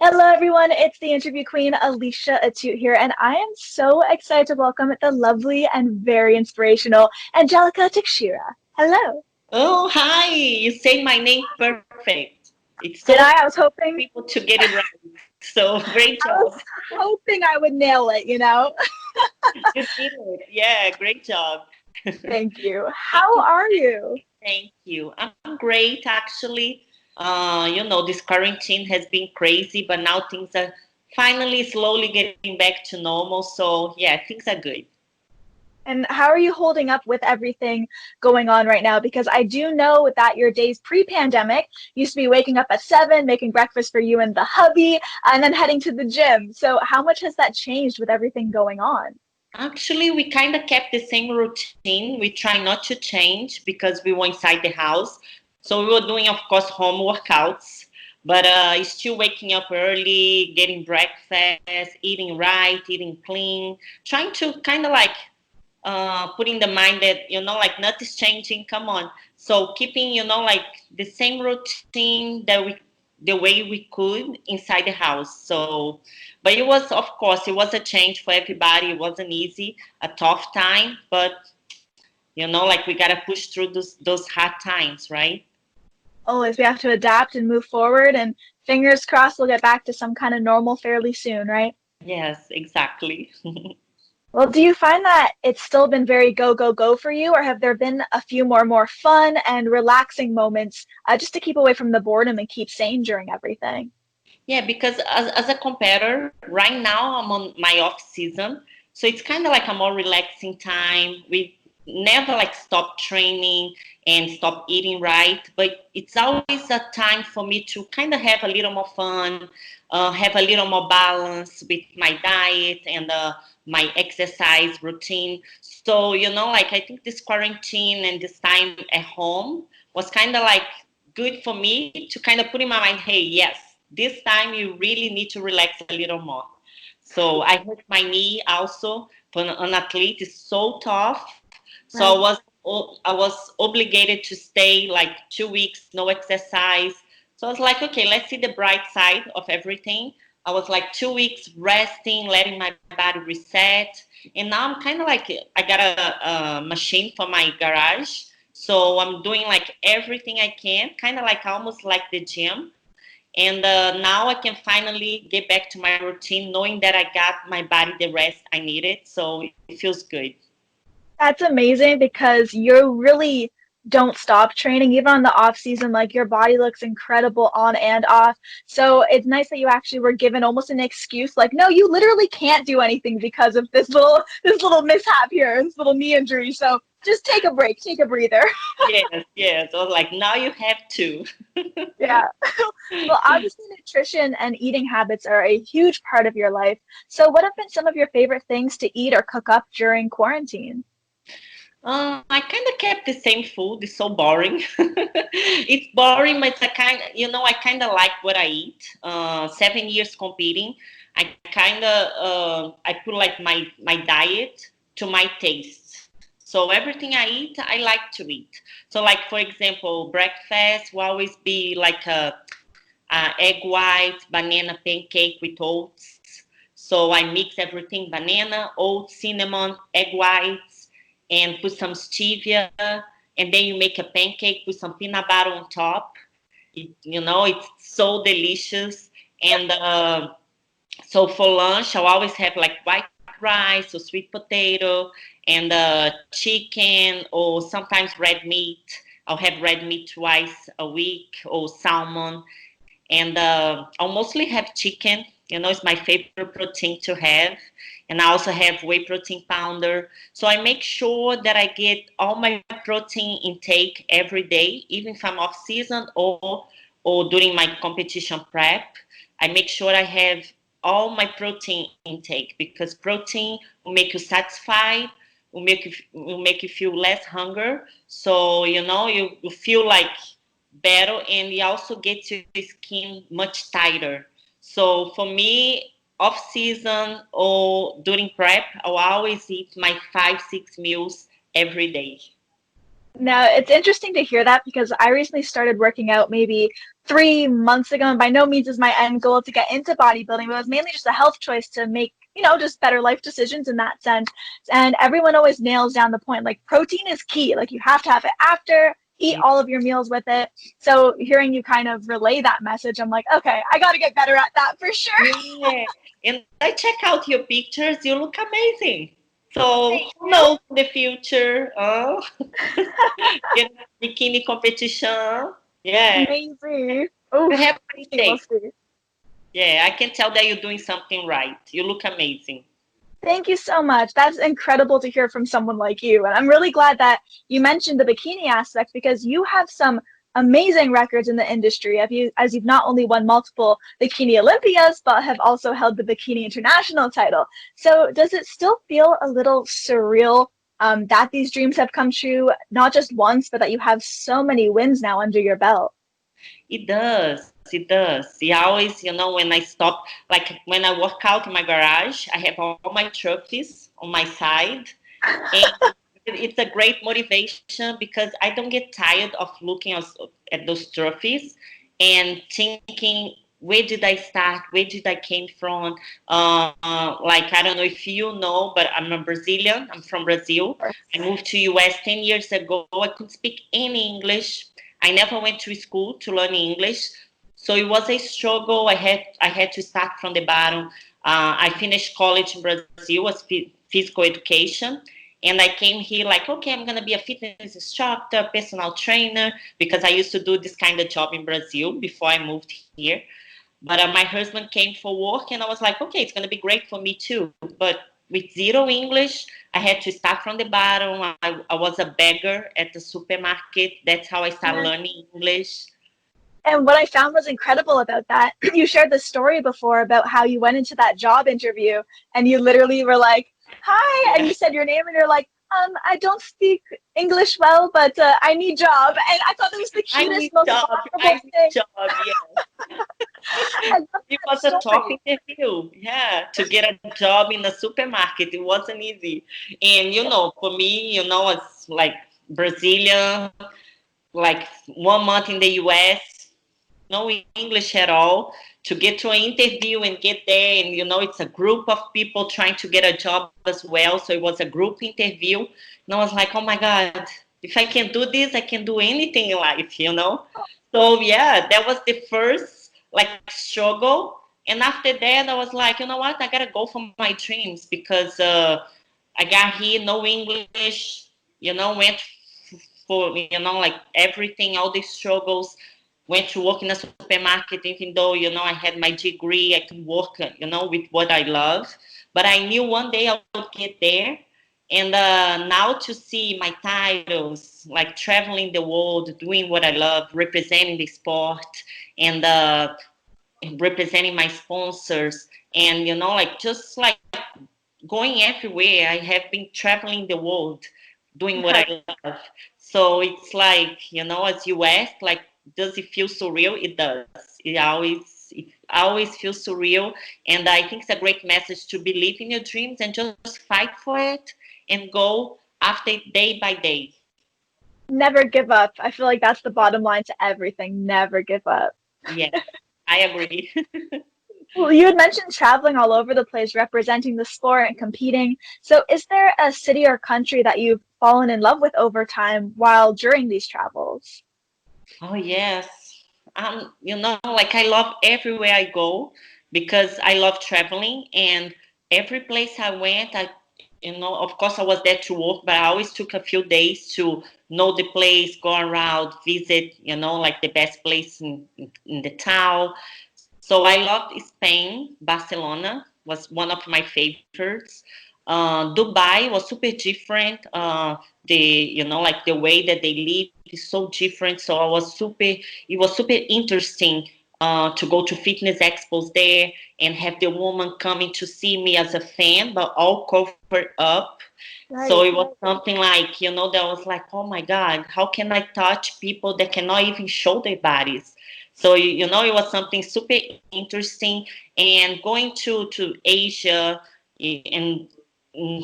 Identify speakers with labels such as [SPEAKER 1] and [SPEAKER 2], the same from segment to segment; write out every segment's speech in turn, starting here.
[SPEAKER 1] Hello, everyone. It's the interview queen, Alicia Atout here, and I am so excited to welcome the lovely and very inspirational Angelica Teixeira. Hello.
[SPEAKER 2] Oh, hi. You say my name perfect. It's
[SPEAKER 1] Did
[SPEAKER 2] so
[SPEAKER 1] I? I was hoping.
[SPEAKER 2] people to get it right. So great
[SPEAKER 1] I was
[SPEAKER 2] job.
[SPEAKER 1] hoping I would nail it.
[SPEAKER 2] You did it. Yeah, great job.
[SPEAKER 1] Thank you. How are you?
[SPEAKER 2] Thank you. I'm great actually. This quarantine has been crazy, but now things are finally slowly getting back to normal. So yeah, things are good.
[SPEAKER 1] And how are you holding up with everything going on right now? Because I do know that your days pre-pandemic used to be waking up at 7, making breakfast for you and the hubby, and then heading to the gym. So how much has that changed with everything going on?
[SPEAKER 2] Actually, we kind of kept the same routine. We try not to change because we were inside the house. So we were doing, of course, home workouts, but still waking up early, getting breakfast, eating right, eating clean, trying to kind of like put in the mind that, like nothing's changing. Come on. So keeping, like the same routine the way we could inside the house. So, but it was, of course, it was a change for everybody. It wasn't easy, a tough time, but like we gotta push through those hard times, right?
[SPEAKER 1] Always, we have to adapt and move forward, and fingers crossed we'll get back to some kind of normal fairly soon, right?
[SPEAKER 2] Yes, exactly.
[SPEAKER 1] Well, do you find that it's still been very go, go, go for you, or have there been a few more fun and relaxing moments just to keep away from the boredom and keep sane during everything?
[SPEAKER 2] Yeah, because as a competitor, right now I'm on my off season. So it's kind of like a more relaxing time. We never like stop training and stop eating right, but it's always a time for me to kind of have a little more fun, have a little more balance with my diet and my exercise routine. So, like I think this quarantine and this time at home was kind of like good for me to kind of put in my mind, hey, yes, this time you really need to relax a little more. So I hurt my knee also. For an athlete, it's so tough. So
[SPEAKER 1] Right.
[SPEAKER 2] I was obligated to stay like 2 weeks, no exercise. So I was like, okay, let's see the bright side of everything. I was like 2 weeks resting, letting my body reset. And now I'm kind of like, I got a machine for my garage. So I'm doing like everything I can, kind of like almost like the gym. And now I can finally get back to my routine, knowing that I got my body the rest I needed. So it feels good.
[SPEAKER 1] That's amazing because you really don't stop training even on the off season. Like your body looks incredible on and off. So it's nice that you actually were given almost an excuse like, no, you literally can't do anything because of this little mishap here, this little knee injury. So just take a break, take a breather.
[SPEAKER 2] Yes, yes. I was like, now you have to.
[SPEAKER 1] Yeah. Well, obviously nutrition and eating habits are a huge part of your life. So what have been some of your favorite things to eat or cook up during quarantine?
[SPEAKER 2] I kind of kept the same food. It's so boring. It's boring, but it's a I kind of like what I eat. 7 years competing, I put like my diet to my taste. So everything I eat, I like to eat. So like for example, breakfast will always be like a egg white, banana pancake with oats. So I mix everything: banana, oats, cinnamon, egg whites, and put some stevia, and then you make a pancake with some peanut butter on top. It's so delicious. And so for lunch, I'll always have like white rice or sweet potato and chicken or sometimes red meat. I'll have red meat twice a week or salmon. And I'll mostly have chicken. It's my favorite protein to have. And I also have whey protein powder. So I make sure that I get all my protein intake every day, even if I'm off season or during my competition prep. I make sure I have all my protein intake because protein will make you satisfied, will make you feel less hunger. So you feel like better, and it also gets your skin much tighter. So for me, off season or during prep, I'll always eat my 5, 6 meals every day.
[SPEAKER 1] Now, it's interesting to hear that because I recently started working out maybe 3 months ago, and by no means is my end goal to get into bodybuilding, but it was mainly just a health choice to make, just better life decisions in that sense. And everyone always nails down the point, like protein is key. Like you have to have it after, eat all of your meals with it. So hearing you kind of relay that message, I'm like, okay, I got to get better at that for sure.
[SPEAKER 2] Yeah, and I check out your pictures. You look amazing. So
[SPEAKER 1] Thank
[SPEAKER 2] who
[SPEAKER 1] you.
[SPEAKER 2] knows the future? Oh, get bikini competition. Yeah,
[SPEAKER 1] Maybe.
[SPEAKER 2] you
[SPEAKER 1] Oof.
[SPEAKER 2] have
[SPEAKER 1] We'll
[SPEAKER 2] to
[SPEAKER 1] see, we'll
[SPEAKER 2] say.
[SPEAKER 1] see.
[SPEAKER 2] Yeah, I can tell that you're doing something right. You look amazing.
[SPEAKER 1] Thank you so much. That's incredible to hear from someone like you. And I'm really glad that you mentioned the bikini aspect because you have some amazing records in the industry. As you've not only won multiple Bikini Olympias, but have also held the Bikini International title. So does it still feel a little surreal that these dreams have come true, not just once, but that you have so many wins now under your belt?
[SPEAKER 2] It does. It does. It always, when I stop, like when I work out in my garage, I have all my trophies on my side. And it's a great motivation because I don't get tired of looking at those trophies and thinking, where did I start? Where did I came from? Like, I don't know if you know, but I'm a Brazilian. I'm from Brazil. I moved to US 10 years ago. I couldn't speak any English. I never went to school to learn English. So it was a struggle. I had to start from the bottom. I finished college in Brazil as physical education. And I came here like, okay, I'm going to be a fitness instructor, personal trainer, because I used to do this kind of job in Brazil before I moved here. But my husband came for work, and I was like, okay, it's going to be great for me too. But with zero English, I had to start from the bottom. I was a beggar at the supermarket. That's how I started learning English.
[SPEAKER 1] And what I found was incredible about that, you shared the story before about how you went into that job interview and you literally were like, hi, and
[SPEAKER 2] Yeah.
[SPEAKER 1] you said your name and you're like, I don't speak English well, but I need job. And I thought it was the
[SPEAKER 2] I
[SPEAKER 1] cutest,
[SPEAKER 2] need
[SPEAKER 1] most
[SPEAKER 2] job.
[SPEAKER 1] vulnerable
[SPEAKER 2] I need
[SPEAKER 1] thing.
[SPEAKER 2] job. Yeah.
[SPEAKER 1] I love
[SPEAKER 2] It
[SPEAKER 1] that
[SPEAKER 2] was a tough
[SPEAKER 1] story.
[SPEAKER 2] interview. Yeah, to get a job in a supermarket, it wasn't easy. And for me, it's like Brazilian, like 1 month in the US, no English at all. To get to an interview and get there, and it's a group of people trying to get a job as well. So it was a group interview, and I was like, oh my God, if I can do this, I can do anything in life. So yeah, that was the first like struggle. And after that, I was like, you know what, I gotta go for my dreams because I got here, no English, went for, like everything, all these struggles, went to work in a supermarket, even though, I had my degree, I could work, with what I love. But I knew one day I would get there. And now to see my titles, like traveling the world, doing what I love, representing the sport, and representing my sponsors, and, like just like going everywhere. I have been traveling the world doing what I love. So it's like, as you ask, like, does it feel surreal? It does. It always feels surreal. And I think it's a great message to believe in your dreams and just fight for it and go after it day by day.
[SPEAKER 1] Never give up. I feel like that's the bottom line to everything. Never give up.
[SPEAKER 2] Yes, I agree.
[SPEAKER 1] Well, you had mentioned traveling all over the place, representing the sport and competing. So, is there a city or country that you've fallen in love with over time while during these travels?
[SPEAKER 2] Oh, yes. Like I love everywhere I go because I love traveling, and every place I went, of course I was there to work, but I always took a few days to know the place, go around, visit, like the best place in the town. So I loved Spain. Barcelona was one of my favorites. Dubai was super different. Like the way that they live is so different. So it was super interesting to go to fitness expos there and have the woman coming to see me as a fan, but all covered up. So
[SPEAKER 1] Right.
[SPEAKER 2] it was something like, that was like, oh my God, how can I touch people that cannot even show their bodies? So, it was something super interesting. And going to Asia and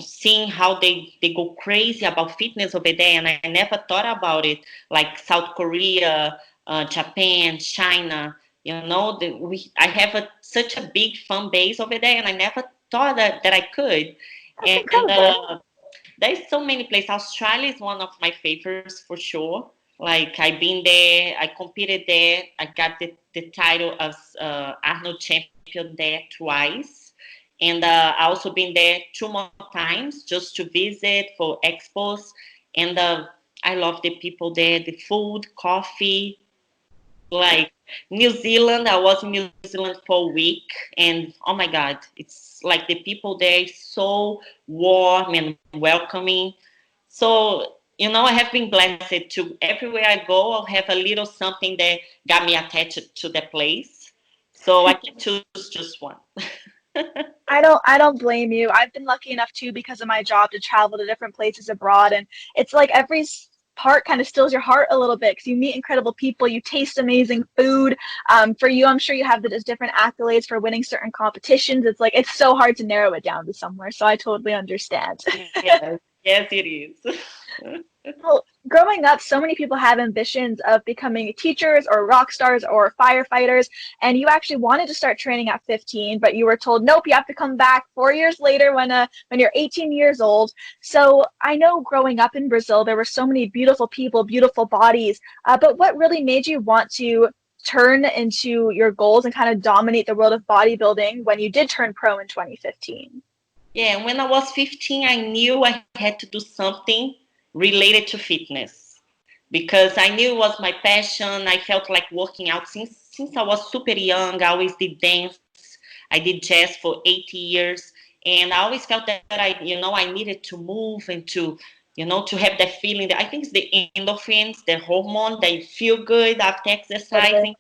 [SPEAKER 2] seeing how they go crazy about fitness over there. And I never thought about it, like South Korea, Japan, China. I have such a big fan base over there, and I never thought that I could.
[SPEAKER 1] That's
[SPEAKER 2] And
[SPEAKER 1] incredible.
[SPEAKER 2] there's so many places. Australia is one of my favorites for sure. Like I've been there, I competed there, I got the title of Arnold Champion there twice, and I also been there 2 more times just to visit for expos, and I love the people there, the food, coffee, like New Zealand. I was in New Zealand for a week, and oh my God, it's like the people there is so warm and welcoming. So, I have been blessed to everywhere I go, I'll have a little something that got me attached to the place. So I can choose just one.
[SPEAKER 1] I don't blame you. I've been lucky enough too because of my job to travel to different places abroad, and it's like every part kind of steals your heart a little bit because you meet incredible people, you taste amazing food. For you, I'm sure you have the different accolades for winning certain competitions. It's like it's so hard to narrow it down to somewhere, so I totally understand.
[SPEAKER 2] Yes, yes, it is.
[SPEAKER 1] Well, growing up, so many people have ambitions of becoming teachers or rock stars or firefighters, and you actually wanted to start training at 15, but you were told, nope, you have to come back 4 years later when you're 18 years old. So I know growing up in Brazil, there were so many beautiful people, beautiful bodies, but what really made you want to turn into your goals and kind of dominate the world of bodybuilding when you did turn pro in 2015?
[SPEAKER 2] Yeah, when I was 15, I knew I had to do something related to fitness because I knew it was my passion. I felt like working out since I was super young. I always did dance. I did jazz for 8 years, and I always felt that I needed to move and to have that feeling. That I think it's the endorphins, the hormone. They feel good after
[SPEAKER 1] Totally.
[SPEAKER 2] exercising.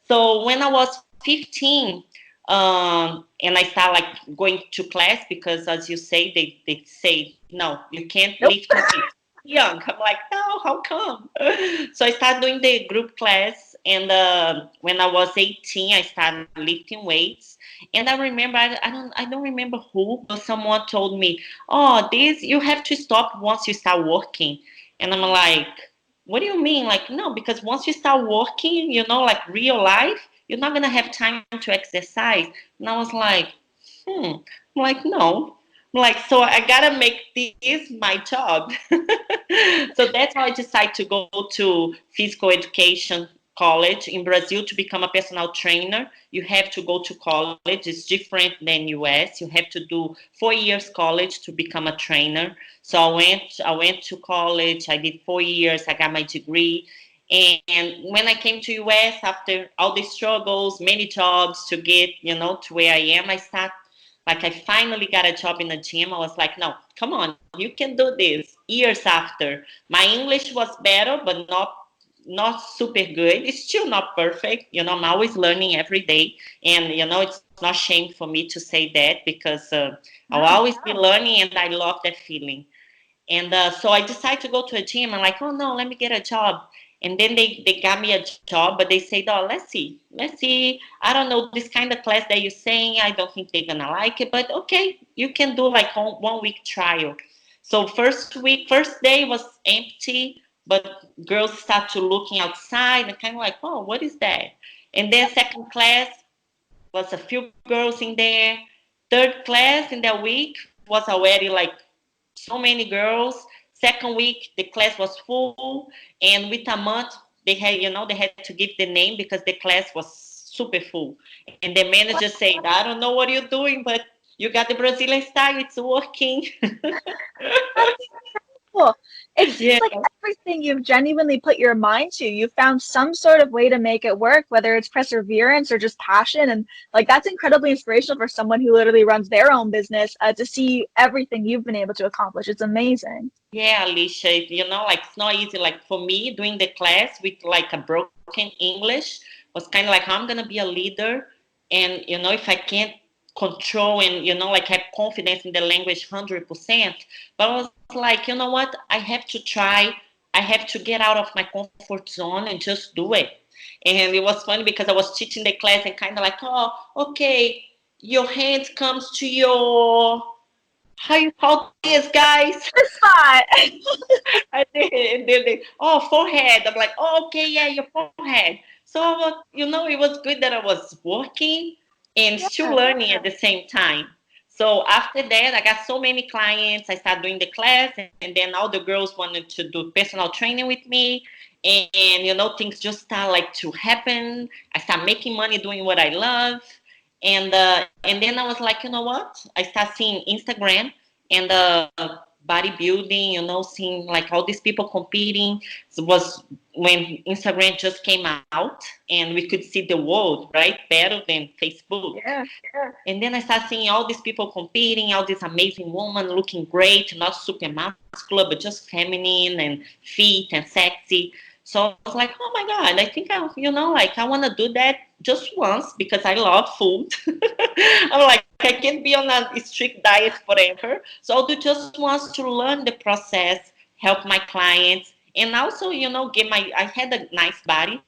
[SPEAKER 2] So when I was 15, and I started like going to class because, as you say, they say no, you can't
[SPEAKER 1] Nope.
[SPEAKER 2] lift weights young. I'm like, no, how come? So I started doing the group class, and when I was 18, I started lifting weights. And I remember, I don't remember who, but someone told me, oh, this you have to stop once you start working. And I'm like, what do you mean? Like, no, because once you start working, like real life, you're not gonna have time to exercise. And I was like, I'm like, no. I'm like, so I gotta make this my job. So that's how I decided to go to physical education college in Brazil to become a personal trainer. You have to go to college. It's different than US. You have to do 4 years college to become a trainer. So I went to college. I did 4 years. I got my degree. And when I came to US after all the struggles, many jobs to get, to where I am, I finally got a job in a gym. I was like, no, come on, you can do this. Years after, my English was better, but not super good. It's still not perfect. I'm always learning every day. And, it's not shame for me to say that because I'll
[SPEAKER 1] No.
[SPEAKER 2] always be learning and I love that feeling. And so I decided to go to a gym. I'm like, oh no, let me get a job. And then they got me a job, but they said, oh, let's see. I don't know this kind of class that you're saying. I don't think they're gonna like it, but okay, you can do like 1 week trial. So first day was empty, but girls start to looking outside and kind of like, oh, what is that? And then second class was a few girls in there. Third class in that week was already like so many girls. Second week, the class was full, and with a month, they had to give the name because the class was super full. And the manager said, "I don't know what you're doing, but you got the Brazilian style. It's working."
[SPEAKER 1] That's cool. It seems
[SPEAKER 2] Yeah.
[SPEAKER 1] like everything you've genuinely put your mind to, you found some sort of way to make it work, whether it's perseverance or just passion. And like that's incredibly inspirational for someone who literally runs their own business to see everything you've been able to accomplish. It's amazing.
[SPEAKER 2] Yeah, Alicia, like it's not easy. Like for me, doing the class with like a broken English was kind of like I'm gonna be a leader, and if I can't control and like have confidence in the language 100%, but I was like, you know what? I have to try. I have to get out of my comfort zone and just do it. And it was funny because I was teaching the class and kind of like, oh, okay, your hands comes to your how you call this, guys?
[SPEAKER 1] The spot.
[SPEAKER 2] I did. And then they, oh, forehead. I'm like, oh, okay, yeah, your forehead. So, it was good that I was working and still
[SPEAKER 1] Yeah.
[SPEAKER 2] learning at the same time. So after that, I got so many clients. I started doing the class, and then all the girls wanted to do personal training with me. And things just start like to happen. I start making money doing what I love. And then I was like, you know what? I start seeing Instagram and bodybuilding, seeing like all these people competing. So it was when Instagram just came out and we could see the world, right? Better than Facebook.
[SPEAKER 1] Yeah.
[SPEAKER 2] And then I started seeing all these people competing, all these amazing women looking great, not super muscular, but just feminine and fit and sexy. So I was like, oh my God, I think I want to do that just once because I love food. I'm like, I can't be on a strict diet forever. So I'll do just once to learn the process, help my clients, and also, I had a nice body,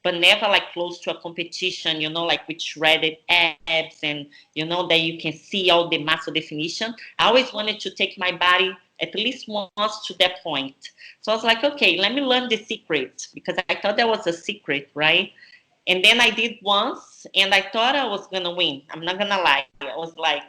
[SPEAKER 2] but never like close to a competition, like with shredded abs and, that you can see all the muscle definition. I always wanted to take my body at least once to that point. So I was like, okay, let me learn the secret because I thought that was a secret, right? And then I did once and I thought I was going to win. I'm not going to lie. I was like,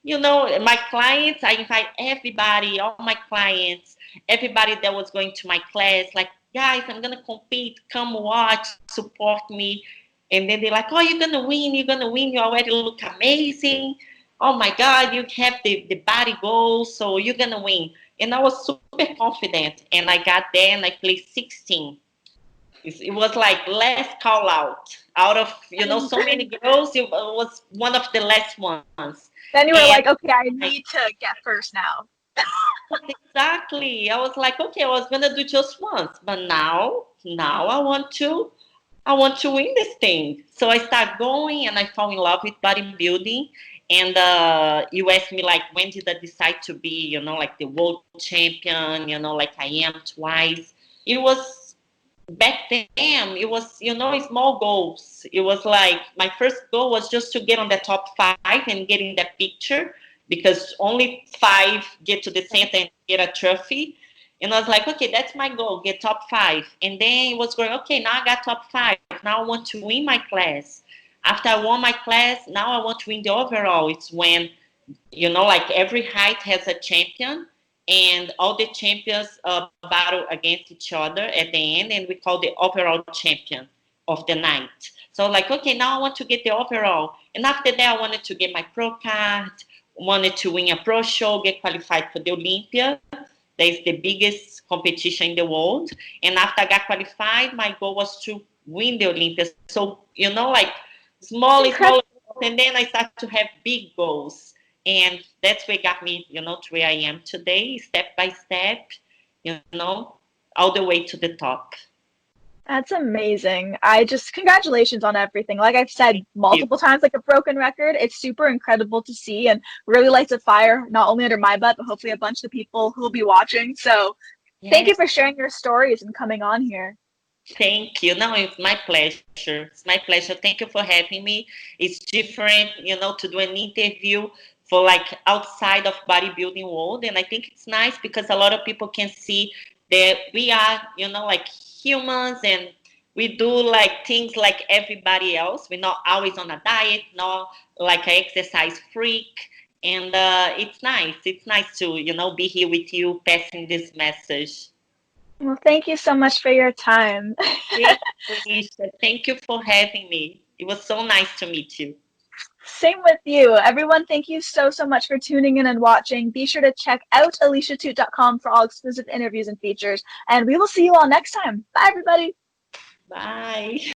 [SPEAKER 2] my clients, I invite everybody, all my clients, everybody that was going to my class, like, guys, I'm going to compete. Come watch, support me. And then they're like, oh, you're going to win. You're going to win. You already look amazing. Oh, my God, you have the body goals, so you're going to win. And I was super confident. And I got there and I placed 16. It was like last call out of so many girls. It was one of the last ones.
[SPEAKER 1] Then you were
[SPEAKER 2] And
[SPEAKER 1] like, okay, I need to get first now.
[SPEAKER 2] exactly, I was like, okay, I was gonna do just once, but now I want to win this thing. So I start going, and I fall in love with bodybuilding. And you asked me like, when did I decide to be, like the world champion? Like I am twice. It was back then. It was, small goals. It was like my first goal was just to get on the top 5 and get in that picture because only 5 get to the center and get a trophy. And I was like, okay, that's my goal, get top 5. And then it was going, okay, now I got top 5. Now I want to win my class. After I won my class, now I want to win the overall. It's when, like every height has a champion and all the champions battle against each other at the end. And we call the overall champion of the night. So like, okay, now I want to get the overall. And after that, I wanted to get my pro card, wanted to win a pro show, get qualified for the Olympia. That is the biggest competition in the world. And after I got qualified, my goal was to win the Olympia. So, like small, and then I started to have big goals. And that's what got me, to where I am today, step by step, all the way to the top.
[SPEAKER 1] That's amazing. Congratulations on everything. Like I've said
[SPEAKER 2] Thank you.
[SPEAKER 1] multiple times, like a broken record, it's super incredible to see and really lights a fire, not only under my butt, but hopefully a bunch of the people who will be watching. So thank you
[SPEAKER 2] Yes.
[SPEAKER 1] for sharing your stories and coming on here.
[SPEAKER 2] Thank you. No, it's my pleasure. It's my pleasure. Thank you for having me. It's different, to do an interview for like outside of bodybuilding world. And I think it's nice because a lot of people can see that we are, like humans and we do like things like everybody else. We're not always on a diet, not like an exercise freak. And it's nice. It's nice to, be here with you, passing this message.
[SPEAKER 1] Well, thank you so much for your time.
[SPEAKER 2] Thank you, Alicia. Thank you for having me. It was so nice to meet you.
[SPEAKER 1] Same with you. Everyone, thank you so, so much for tuning in and watching. Be sure to check out aliciatout.com for all exclusive interviews and features. And we will see you all next time. Bye, everybody.
[SPEAKER 2] Bye.